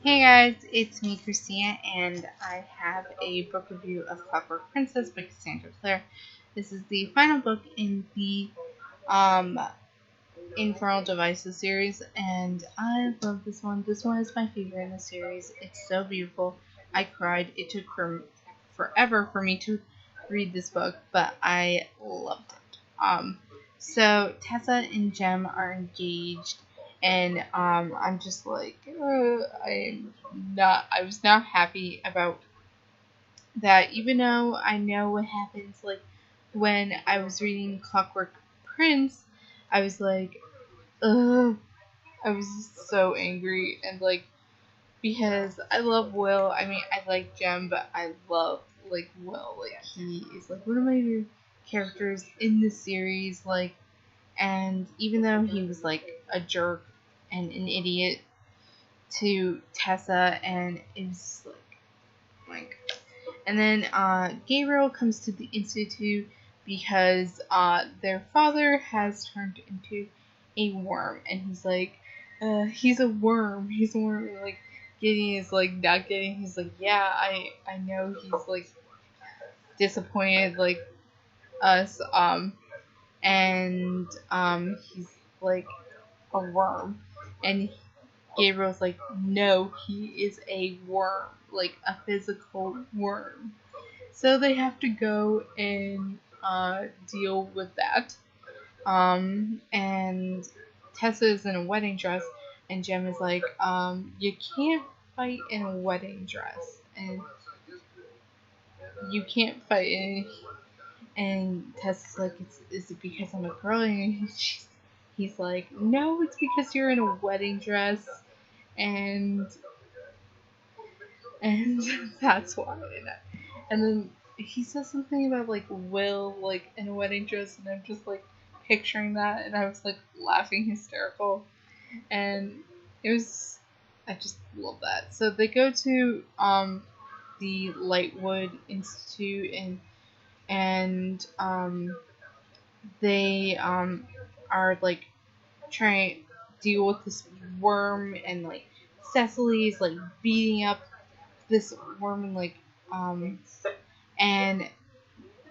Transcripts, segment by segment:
Hey guys, it's me, Christina, and I have a book review of Clockwork Princess by Cassandra Clare. This is the final book in the Infernal Devices series, and I love this one. This one is my favorite in the series. It's so beautiful. I cried. It took forever for me to read this book, but I loved it. So Tessa and Jem are engaged, and I'm just like, I was not happy about that, even though I know what happens. Like when I was reading Clockwork Prince, I was like, ugh, I was just so angry, and like because I love Will. I mean, I like Jem, but I love like Will. Like he is like one of my favorite characters in the series. Like, and even though he was like a jerk and an idiot to Tessa, and it was like, and then Gabriel comes to the institute because their father has turned into a worm, and he's like, he's a worm. He's a worm. And, like Gideon is like not getting. He's like, yeah, I know. He's like disappointed like us. And he's like a worm, and Gabriel's like, no, he is a worm, like a physical worm. So they have to go and deal with that. And Tessa is in a wedding dress, and Jem is like, you can't fight in a wedding dress, and you can't fight in. And Tessa's like, is it because I'm a girl? And he's like, no, it's because you're in a wedding dress, and and that's why. And then he says something about like Will like in a wedding dress, and I'm just like picturing that, and I was like laughing hysterical, and it was I just love that. So they go to the Lightwood Institute, and they are like trying to deal with this worm, and like Cecily's like beating up this worm, and like and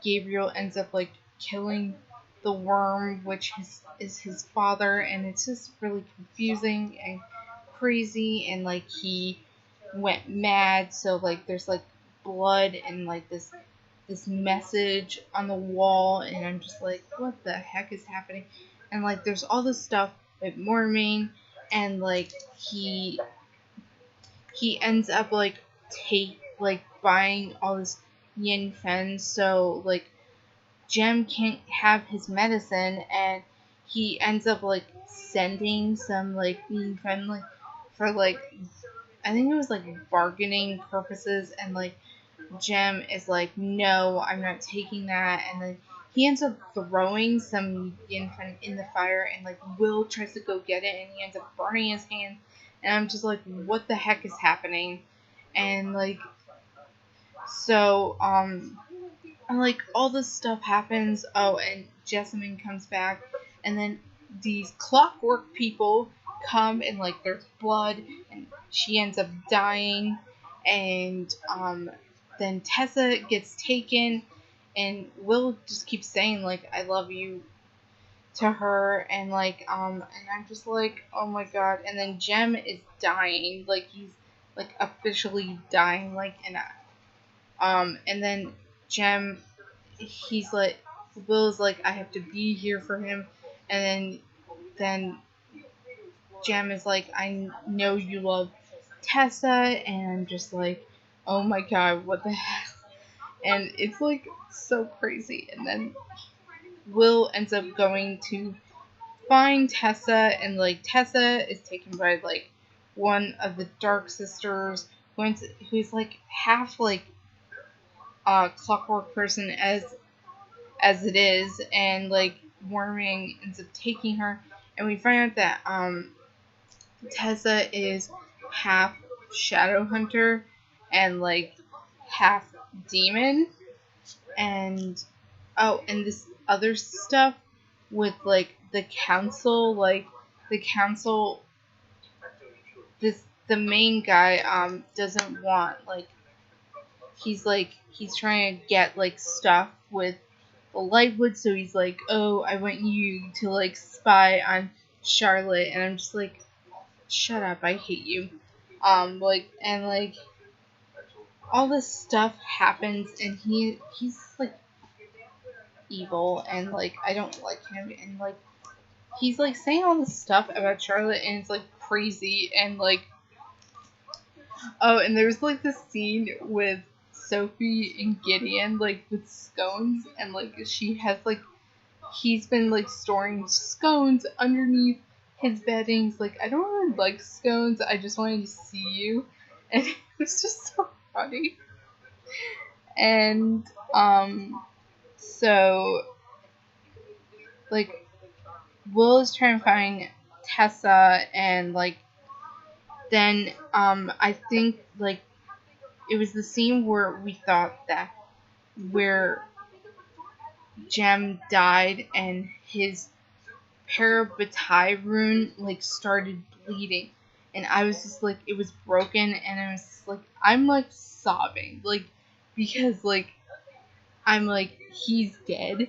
Gabriel ends up like killing the worm, which is his father, and it's just really confusing and crazy, and like he went mad, so like there's like blood and like this message on the wall, and I'm just like, what the heck is happening? And like there's all this stuff with Mormain, and like he ends up like buying all this yin fen, so like Jem can't have his medicine, and he ends up like sending some like yin fen like for like I think it was like bargaining purposes, and like Jem is like, no, I'm not taking that, and then he ends up throwing some yin fen in the fire, and like Will tries to go get it, and he ends up burning his hand, and I'm just like, what the heck is happening? And like so and like all this stuff happens. Oh, and Jessamine comes back, and then these clockwork people come, and like there's blood, and she ends up dying, and then Tessa gets taken, and Will just keeps saying like I love you to her, and like and I'm just like, oh my god. And then Jem is dying, like he's like officially dying, like and then Jem, he's like, Will's like, I have to be here for him, and then Jem is like, I know you love Tessa, and I'm just like, oh my god, what the heck? And it's like so crazy, and then Will ends up going to find Tessa, and like Tessa is taken by like one of the Dark Sisters, who's like half like clockwork person as it is, and like Worming ends up taking her, and we find out that Tessa is half shadow hunter and like half demon, and oh, and this other stuff with like the council, this the main guy doesn't want he's trying to get stuff with the Lightwood, so he's like, oh, I want you to spy on Charlotte, and I'm just like, shut up, I hate you. And all this stuff happens, and he's evil, and I don't like him, and he's saying all this stuff about Charlotte, and it's crazy, and oh, and there's this scene with Sophie and Gideon with scones, and she has he's been storing scones underneath his beddings. I don't really like scones, I just wanted to see you, and it was just so funny. And so Will is trying to find Tessa, and then I think it was the scene where we thought that where Jem died and his parabatai rune started bleeding, and I was just it was broken, and I was just I'm sobbing because I'm he's dead,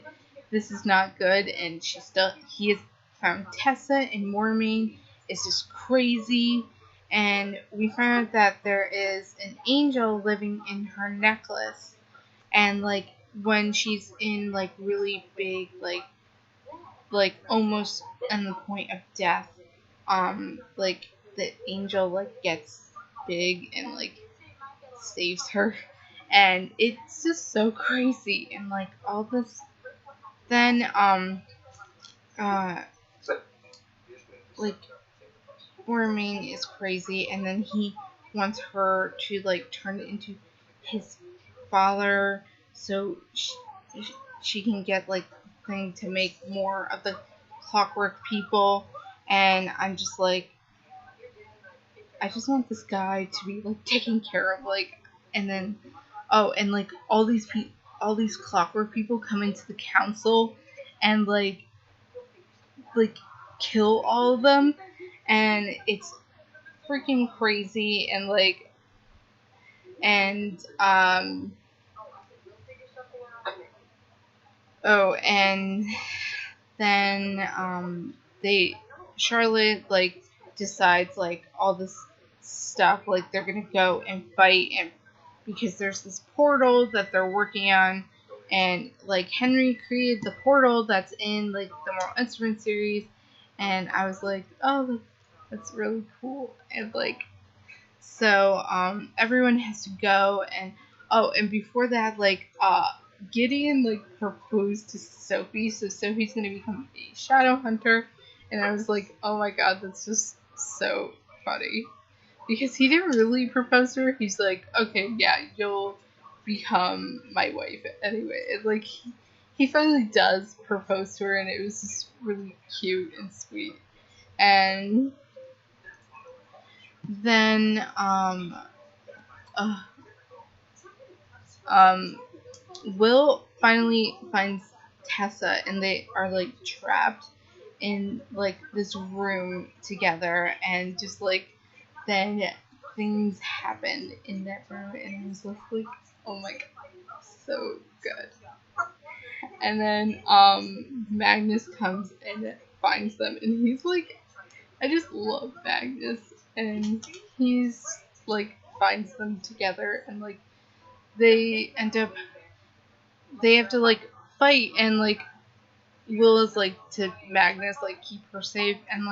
this is not good, and he has found Tessa, and Mormain is just crazy, and we found out that there is an angel living in her necklace, and when she's in really big almost on the point of death, the angel gets big and saves her, and it's just so crazy, and all this, then uh Mormain is crazy, and then he wants her to turn into his father, so she can get thing to make more of the Clockwork people, and I'm just I just want this guy to be taken care of, and then and all these Clockwork people come into the council and kill all of them, and it's freaking crazy, and and oh, and then Charlotte decides all this stuff, they're gonna go and fight, and because there's this portal that they're working on, and Henry created the portal that's in the Moral Instrument series, and I was oh, that's really cool, and so everyone has to go, and oh, and before that Gideon proposed to Sophie, so Sophie's gonna become a shadow hunter, and I was oh my god, that's just so funny, because he didn't really propose to her. He's okay, yeah, you'll become my wife anyway, and he finally does propose to her, and it was just really cute and sweet. And then uh, Will finally finds Tessa, and they are trapped in this room together, and just then things happen in that room, and it was just oh my god, so good. And then Magnus comes and finds them, and he's I just love Magnus, and he's finds them together, and they end up they have to fight, and Will is to Magnus keep her safe, and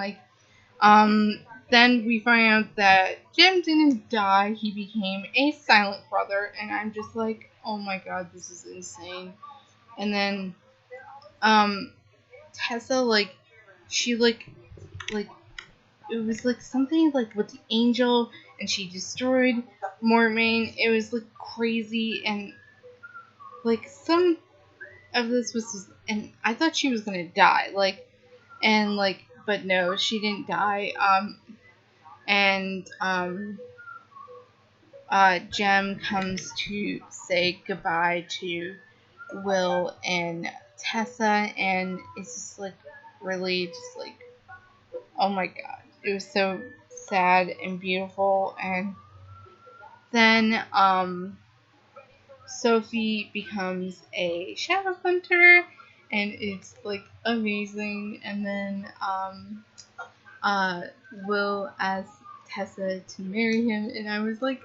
then we find out that Jim didn't die, he became a silent brother, and I'm just oh my god, this is insane. And then Tessa she it was something with the angel, and she destroyed Mormain. It was crazy, and some of this was just, and I thought she was gonna die, and but no, she didn't die. And Jem comes to say goodbye to Will and Tessa, and it's just really just oh my god, it was so sad and beautiful. And then Sophie becomes a shadow hunter, and it's like amazing. And then Will asks Tessa to marry him, and I was like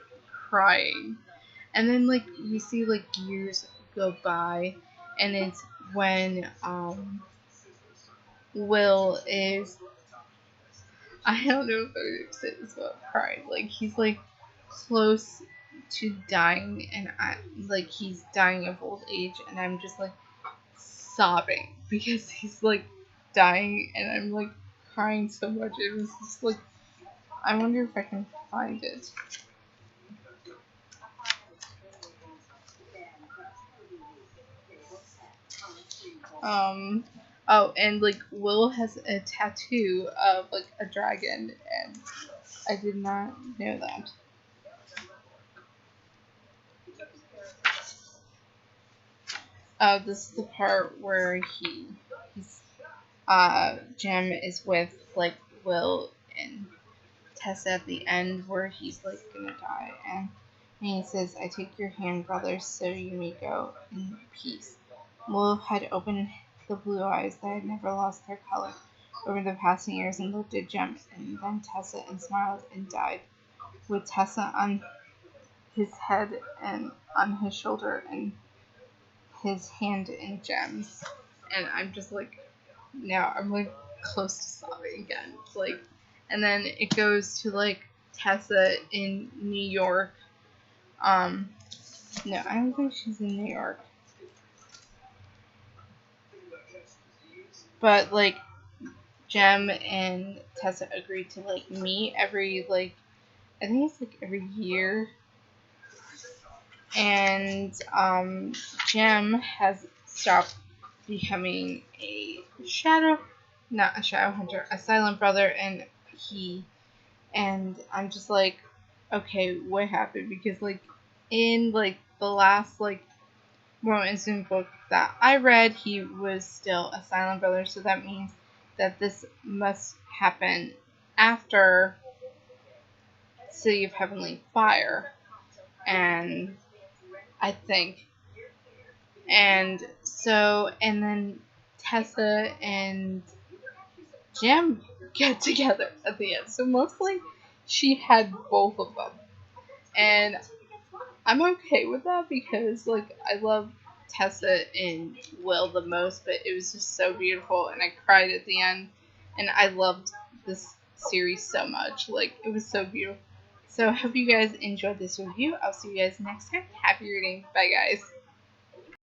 crying. And then like you see like years go by, and it's when Will is, I don't know if I would say this about crying. Like he's like close to dying, and like he's dying of old age, and I'm just like sobbing because he's like dying, and I'm like crying so much. It was just like, I wonder if I can find it. Oh, and like Will has a tattoo of like a dragon, and I did not know that. This is the part where he's Jem is with like Will and Tessa at the end, where he's like gonna die, and he says, "I take your hand, brother, so you may go in peace." Will had opened the blue eyes that had never lost their color over the passing years and looked at Jem and then Tessa and smiled and died, with Tessa on his head and on his shoulder and his hand in Jem's. And I'm just like, now I'm like close to sobbing again. It's like, and then it goes to like Tessa in New York. No, I don't think she's in New York. But like Jem and Tessa agreed to like meet every like, I think it's like every year. And Jem has stopped becoming not a shadow hunter, a silent brother, and I'm just like, okay, what happened? Because like in like the last like Moral Instant book that I read, he was still a silent brother, so that means that this must happen after City of Heavenly Fire, and I think, and so, and then Tessa and Jem get together at the end, so mostly she had both of them, and I'm okay with that because like I love Tessa and Will the most, but it was just so beautiful, and I cried at the end, and I loved this series so much. Like it was so beautiful. So I hope you guys enjoyed this review. I'll see you guys next time. Happy reading. Bye guys.